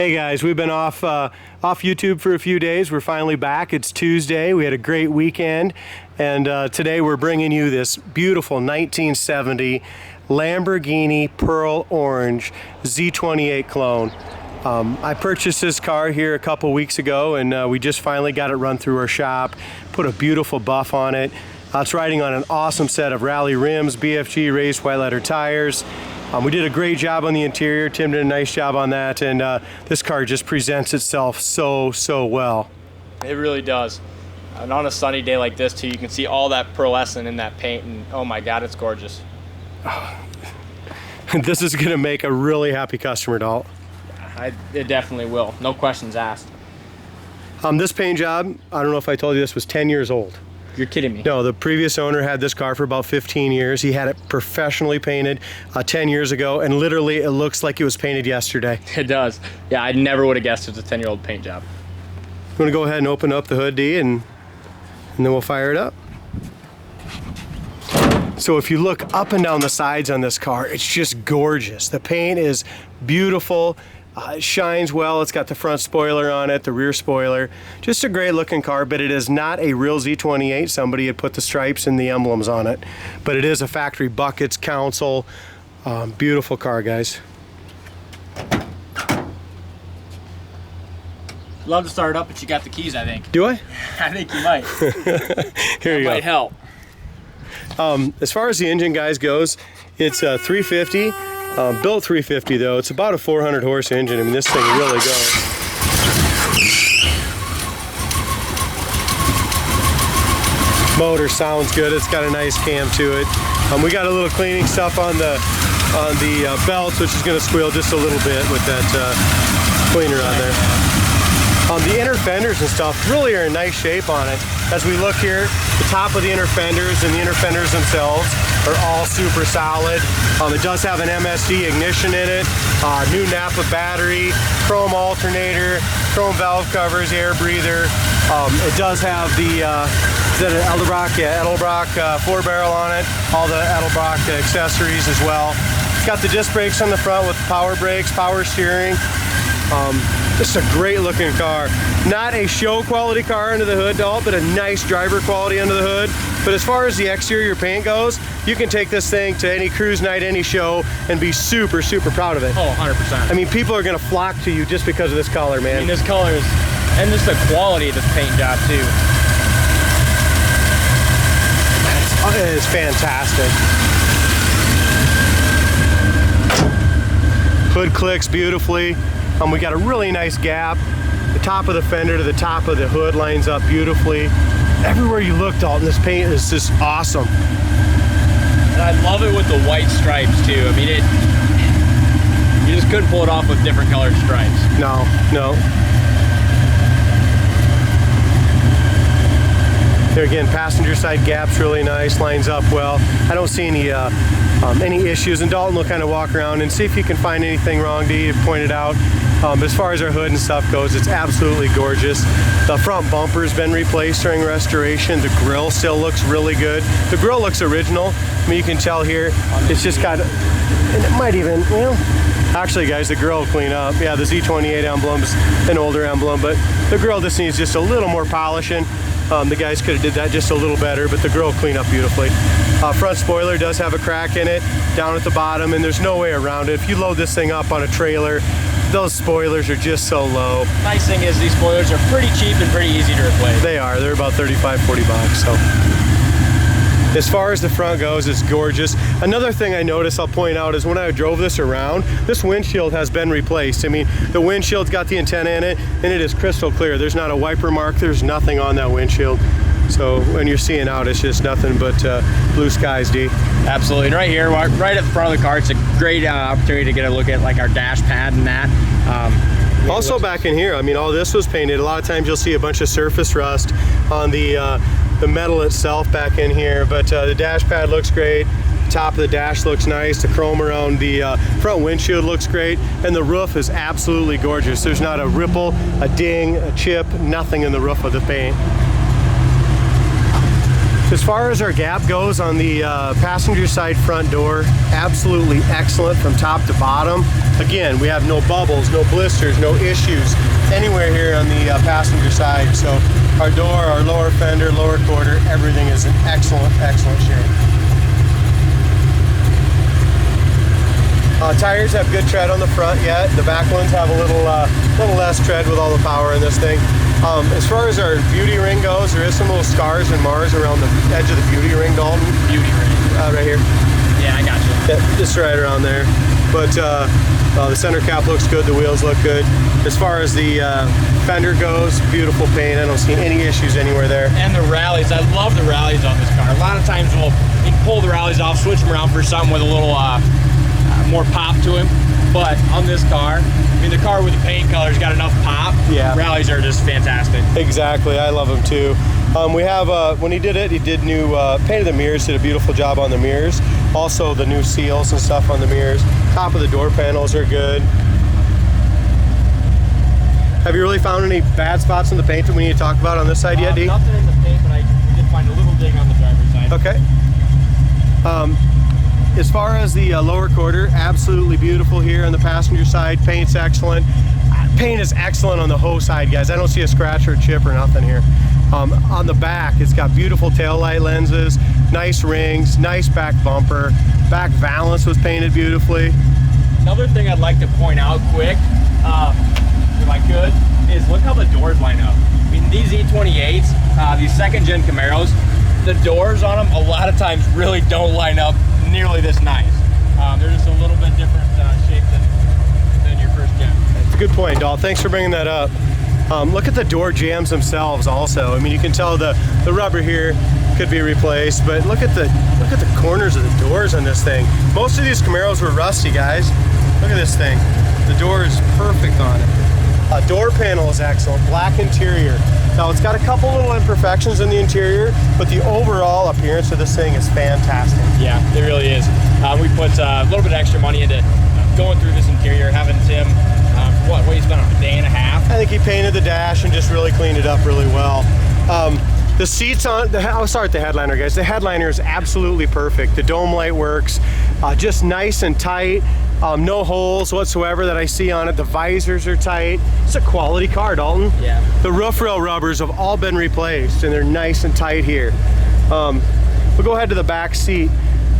Hey guys, we've been off YouTube for a few days. We're finally back. It's Tuesday. We had a great weekend, and today we're bringing you this beautiful 1970 Lamborghini Pearl Orange Z28 clone. I purchased this car here a couple weeks ago, and we just finally got it run through our shop, put a beautiful buff on it. It's riding on an awesome set of rally rims, BFG raised white letter tires. We did a great job on the interior. Tim did a nice job on that, and this car just presents itself so well. It really does. And on a sunny day like this too, you can see all that pearlescent in that paint, and oh my God, it's gorgeous. This is gonna make a really happy customer, Dalt. It definitely will, no questions asked. This paint job, I don't know if I told you this, was 10 years old. You're kidding me. No, the previous owner had this car for about 15 years. He had it professionally painted 10 years ago, and literally it looks like it was painted yesterday. It does. Yeah, I never would have guessed it was a 10-year-old paint job. I'm gonna go ahead and open up the hood, D, and then we'll fire it up. So if you look up and down the sides on this car, it's just gorgeous. The paint is beautiful. It shines well. It's got the front spoiler on it, the rear spoiler. Just a great looking car, but it is not a real Z28. Somebody had put the stripes and the emblems on it. But it is a factory buckets console. Beautiful car, guys. Love to start it up, but you got the keys, I think. Do I? I think you might. Here you go. Might help. As far as the engine, guys, goes, it's a 350. Built 350 though. It's about a 400 horse engine. I mean, this thing really goes. Motor sounds good. It's got a nice cam to it. We got a little cleaning stuff on the belts, which is going to squeal just a little bit with that cleaner on there. The inner fenders and stuff really are in nice shape on it. As we look here, the top of the inner fenders and the inner fenders themselves are all super solid. It does have an MSD ignition in it, new Napa battery, chrome alternator, chrome valve covers, air breather. It does have the Edelbrock 4-barrel on it, all the Edelbrock accessories as well. It's got the disc brakes on the front with power brakes, power steering. Just a great looking car. Not a show quality car under the hood, Dalt, but a nice driver quality under the hood. But as far as the exterior paint goes, you can take this thing to any cruise night, any show, and be super proud of it. Oh, 100%. I mean, people are gonna flock to you just because of this color, man. I mean, this color is, and just the quality of this paint job too. It is fantastic. Hood clicks beautifully. We got a really nice gap. The top of the fender to the top of the hood lines up beautifully. Everywhere you look, Dalton, this paint is just awesome. And I love it with the white stripes too. I mean, you just couldn't pull it off with different colored stripes. No. Here again, passenger side gap's really nice, lines up well. I don't see any issues, and Dalton will kind of walk around and see if you can find anything wrong. Dee pointed out. But as far as our hood and stuff goes, it's absolutely gorgeous. The front bumper's been replaced during restoration. The grill still looks really good. The grill looks original. I mean, you can tell here, it's just got, and it might even, well, actually guys, the grill will clean up. Yeah, the Z28 emblem's an older emblem, but the grill just needs just a little more polishing. The guys could have did that just a little better, but the grill will clean up beautifully. Front spoiler does have a crack in it down at the bottom, and there's no way around it. If you load this thing up on a trailer, those spoilers are just so low. Nice thing is these spoilers are pretty cheap and pretty easy to replace. They are. They're about 35, 40 bucks. So as far as the front goes, it's gorgeous. Another thing I noticed, I'll point out, is when I drove this around, this windshield has been replaced. I mean, the windshield's got the antenna in it, and it is crystal clear. There's not a wiper mark. There's nothing on that windshield. So when you're seeing out, it's just nothing but blue skies, D. Absolutely. And right here, right at the front of the car, it's a great opportunity to get a look at like our dash pad and that. Also back in here, I mean, all this was painted. A lot of times you'll see a bunch of surface rust on the metal itself back in here, but the dash pad looks great. Top of the dash looks nice. The chrome around the front windshield looks great, and the roof is absolutely gorgeous. There's not a ripple, a ding, a chip, nothing in the roof of the paint. As far as our gap goes on the passenger side front door, absolutely excellent from top to bottom. Again, we have no bubbles, no blisters, no issues anywhere here on the passenger side. So our door, our lower fender, lower quarter, everything is in excellent, excellent shape. Tires have good tread on the front yet. The back ones have a little less tread with all the power in this thing. As far as our beauty ring goes, there is some little scars and mars around the edge of the beauty ring, Dalton. Beauty ring. Right here. Yeah, I got you. Yeah, just right around there. But the center cap looks good, the wheels look good. As far as the fender goes, beautiful paint. I don't see any issues anywhere there. And the rallies, I love the rallies on this car. A lot of times we'll pull the rallies off, switch them around for something with a little more pop to him. But on this car, I mean, the car with the paint color's got enough pop. Yeah. Rallies are just fantastic. Exactly, I love them too. We have, when he did new, painted the mirrors, did a beautiful job on the mirrors. Also the new seals and stuff on the mirrors. Top of the door panels are good. Have you really found any bad spots in the paint that we need to talk about on this side yet, D? Nothing in the paint, but we did find a little ding on the driver's side. Okay. As far as the lower quarter, absolutely beautiful here on the passenger side. Paint's excellent. Paint is excellent on the hose side, guys. I don't see a scratch or a chip or nothing here. On the back, it's got beautiful tail light lenses, nice rings, nice back bumper. Back valance was painted beautifully. Another thing I'd like to point out quick, if I could, is look how the doors line up. I mean, these Z28s, these second-gen Camaros, the doors on them a lot of times really don't line up nearly this nice. They're just a little bit different shape than your first gen. That's a good point, Dal. Thanks for bringing that up. Look at the door jambs themselves also. I mean, you can tell the rubber here could be replaced, but look at the corners of the doors on this thing. Most of these Camaros were rusty, guys. Look at this thing. The door is perfect on it. Door panel is excellent, black interior. Now it's got a couple little imperfections in the interior, but the overall appearance of this thing is fantastic. Yeah, it really is. We put a little bit of extra money into going through this interior, having Tim, what he's been on a day and a half. I think he painted the dash and just really cleaned it up really well. The seats on, I'll start with the headliner, guys. The headliner is absolutely perfect. The dome light works, just nice and tight. No holes whatsoever that I see on it. The visors are tight. It's a quality car, Dalton. Yeah. The roof rail rubbers have all been replaced and they're nice and tight here. We'll go ahead to the back seat.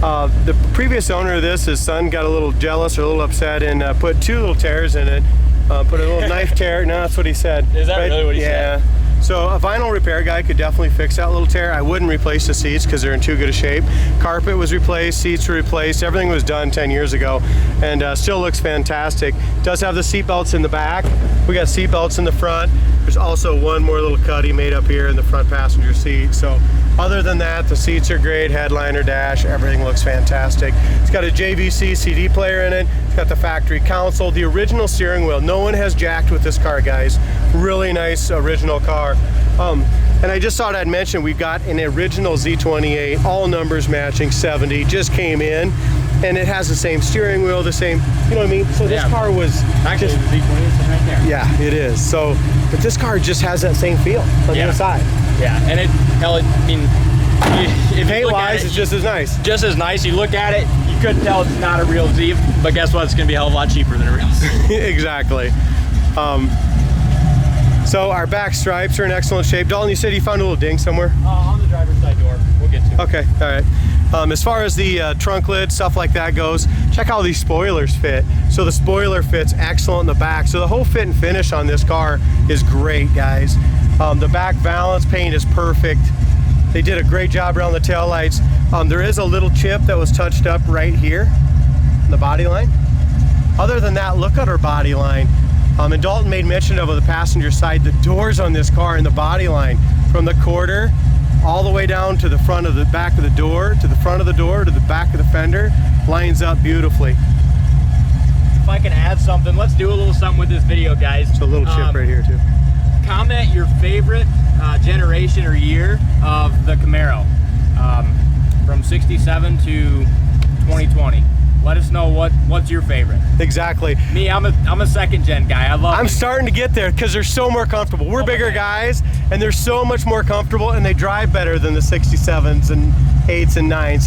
The previous owner of this, his son, got a little jealous or a little upset and put two little tears in it. Put a little knife tear. No, that's what he said. Is that really what he said? Yeah. So a vinyl repair guy could definitely fix that little tear. I wouldn't replace the seats because they're in too good a shape. Carpet was replaced, seats were replaced, everything was done 10 years ago and still looks fantastic. Does have the seat belts in the back. We got seat belts in the front. There's also one more little cut he made up here in the front passenger seat. So other than that, the seats are great, headliner, dash, everything looks fantastic. It's got a JVC Cd player in it. It's got the factory console, the original steering wheel. No one has jacked with this car, guys. Really nice original car. And I just thought I'd mention we've got an original Z28, all numbers matching, 70, just came in. And it has the same steering wheel, the same, you know what I mean? So this car was actually the Z28 right there. Yeah, it is. So, but this car just has that same feel on the inside. Yeah, and I mean, if paint-wise, it's just as nice. Just as nice. You look at it, you couldn't tell it's not a real Z, but guess what? It's going to be a hell of a lot cheaper than a real Z. Exactly. So our back stripes are in excellent shape. Dalton, you said you found a little ding somewhere? On the driver's side door. We'll get to it. Okay, all right. As far as the trunk lid, stuff like that goes, check how these spoilers fit. So the spoiler fits excellent in the back. So the whole fit and finish on this car is great, guys. The back valance paint is perfect. They did a great job around the taillights. There is a little chip that was touched up right here in the body line. Other than that, look at our body line. And Dalton made mention of the passenger side, the doors on this car in the body line, from the quarter all the way down to the front of the back of the door, to the front of the door, to the back of the fender, lines up beautifully. If I can add something, let's do a little something with this video, guys. It's a little chip right here too. Comment your favorite generation or year of the Camaro from 67 to 2020. Let us know what's your favorite. Exactly. Me, I'm a second gen guy. I'm starting to get there because they're so more comfortable. We're bigger guys, and they're so much more comfortable, and they drive better than the 67s and 8s and 9s.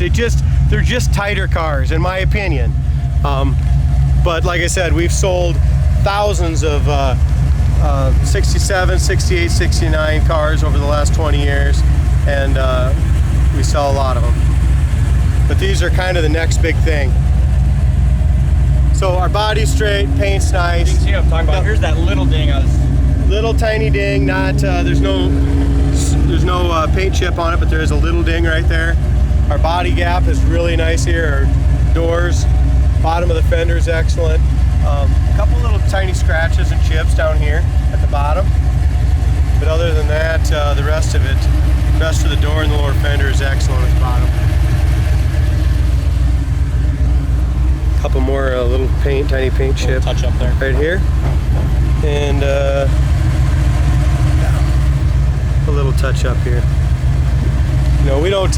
They're just tighter cars, in my opinion. But like I said, we've sold thousands of 67, 68, 69 cars over the last 20 years, and we sell a lot of them. But these are kind of the next big thing. So our body's straight, paint's nice. You can see what I'm talking about. Here's that little ding on this. Little tiny ding, not there's no paint chip on it, but there is a little ding right there. Our body gap is really nice here. Our doors, bottom of the fender is excellent. A couple little tiny scratches and chips down here at the bottom. But other than that, the rest of the door and the lower fender is excellent at the bottom. Couple more little tiny paint chip touch up there right here, and a little touch up here. You know, we don't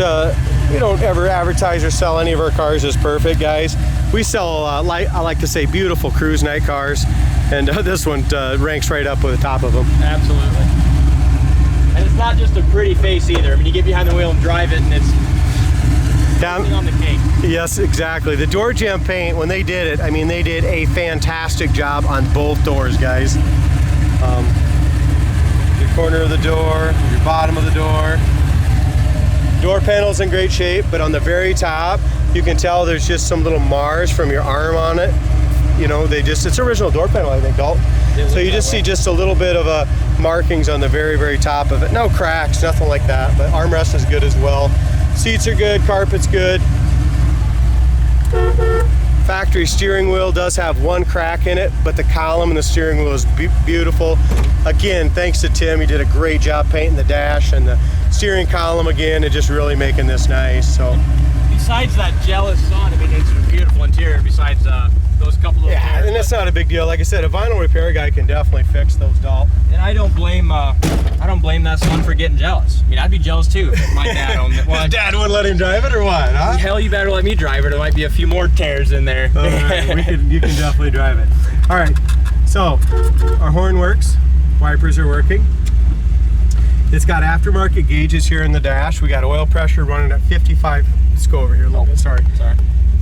ever advertise or sell any of our cars as perfect, guys. We sell I like to say beautiful cruise night cars, and this one ranks right up with the top of them. Absolutely. And it's not just a pretty face either. I mean, you get behind the wheel and drive it, and it's on the cake. Yes, exactly. The door jamb paint, when they did it, I mean, they did a fantastic job on both doors, guys. Your corner of the door, your bottom of the door. Door panel's in great shape, but on the very top, you can tell there's just some little Mars from your arm on it. You know, it's original door panel, I think, Dalton. So you just see just a little bit of markings on the very, very top of it. No cracks, nothing like that, but armrest is good as well. Seats are good, carpet's good. Factory steering wheel does have one crack in it, but the column and the steering wheel is beautiful. Again, thanks to Tim, he did a great job painting the dash and the steering column again, and just really making this nice. So, besides that jealous sun, I mean, it's a beautiful interior. Besides those couple of and it's not a big deal. Like I said, a vinyl repair guy can definitely fix those, Dalt. And I don't blame that son for getting jealous. I mean, I'd be jealous too if my dad owned it. Well, his dad wouldn't let him drive it, or what? Huh? Hell, you better let me drive it. There might be a few more tears in there. All right, you can definitely drive it. All right, so our horn works. Wipers are working. It's got aftermarket gauges here in the dash. We got oil pressure running at 55. Let's go over here a little bit. Sorry.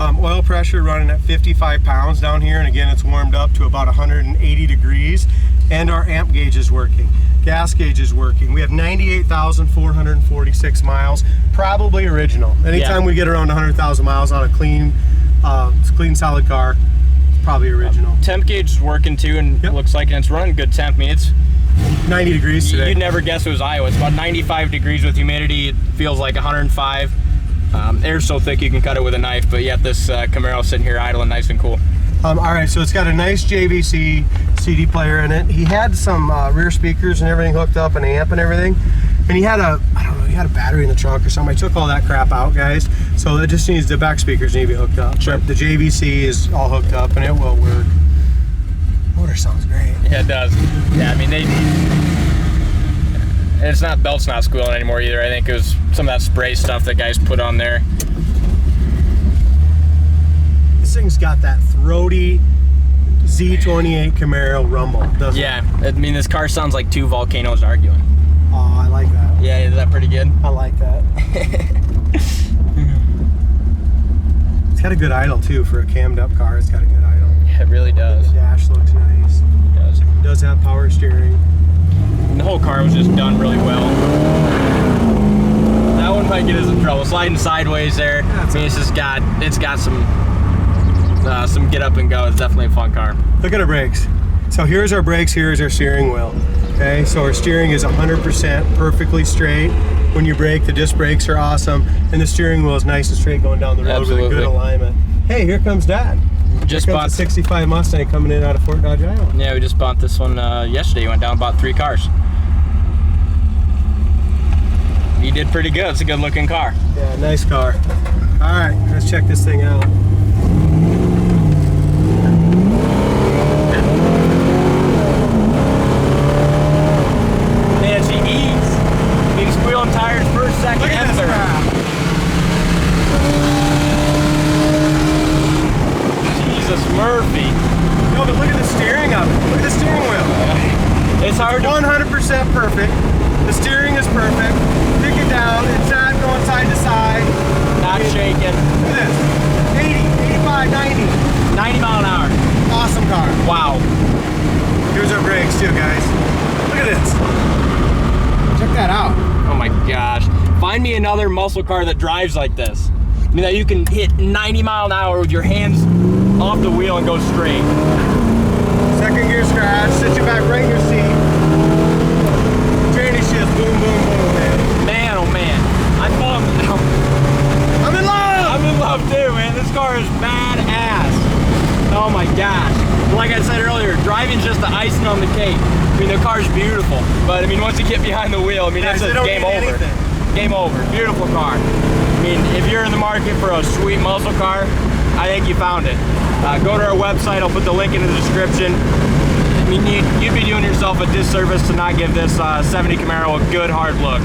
Oil pressure running at 55 pounds down here, and again, it's warmed up to about 180 degrees. And our amp gauge is working. Gas gauge is working. We have 98,446 miles, probably original. Anytime we get around 100,000 miles on a clean solid car, it's probably original. Temp gauge is working too, and it looks like it's running good temp. I mean, it's 90 degrees today. You'd never guess it was Iowa. It's about 95 degrees with humidity. It feels like 105. Air's so thick you can cut it with a knife, but yet this Camaro sitting here idling nice and cool. All right, so it's got a nice JVC CD player in it. He had some rear speakers and everything hooked up, an amp and everything. And he had a battery in the trunk or something. I took all that crap out, guys. So it just needs the back speakers need to be hooked up. Sure. But the JVC is all hooked up and it will work. Motor sounds great. Yeah, it does. Yeah, I mean, it's not, belt's not squealing anymore either. I think it was some of that spray stuff that guys put on there. This thing's got that throaty Z28 Camaro rumble, doesn't it? Yeah, I mean, this car sounds like two volcanoes arguing. Oh, I like that. Yeah, is that pretty good? I like that. It's got a good idle too for a cammed up car. It's got a good idle. Yeah, it really does. The dash looks nice. It does. It does have power steering. And the whole car was just done really well. That one might get us in trouble. Sliding sideways there. I mean, it's got some get up and go. It's definitely a fun car. Look at our brakes. So here's our brakes, here's our steering wheel. Okay, so our steering is 100% perfectly straight. When you brake, the disc brakes are awesome, and the steering wheel is nice and straight going down the road with a good alignment. Hey, here comes Dad. Just bought a 65 Mustang coming in out of Fort Dodge, Iowa. Yeah, we just bought this one yesterday. Went down and bought 3 cars. You did pretty good. It's a good looking car. Yeah, nice car. All right, let's check this thing out. Man, she eats. Being squealing tires first, second, and third. It's hard to... 100% perfect. The steering is perfect. Pick it down. It's not going side to side. Not shaking. Look at this. 80, 85, 90. 90 mile an hour. Awesome car. Wow. Here's our brakes too, guys. Look at this. Check that out. Oh my gosh. Find me another muscle car that drives like this. I mean, that you can hit 90 mile an hour with your hands off the wheel and go straight. Second gear scratch. Sit you back right in your seat. Tranny shift. Boom, boom, boom, man. Man, oh man. I'm in love! I'm in love too, man. This car is badass. Oh my gosh. Like I said earlier, driving's just the icing on the cake. I mean, the car's beautiful, but I mean, once you get behind the wheel, I mean, Guys, it's a game over. Anything. Game over. Beautiful car. I mean, if you're in the market for a sweet muscle car, I think you found it. Go to our website. I'll put the link in the description. I mean, you'd be doing yourself a disservice to not give this 70 Camaro a good hard look.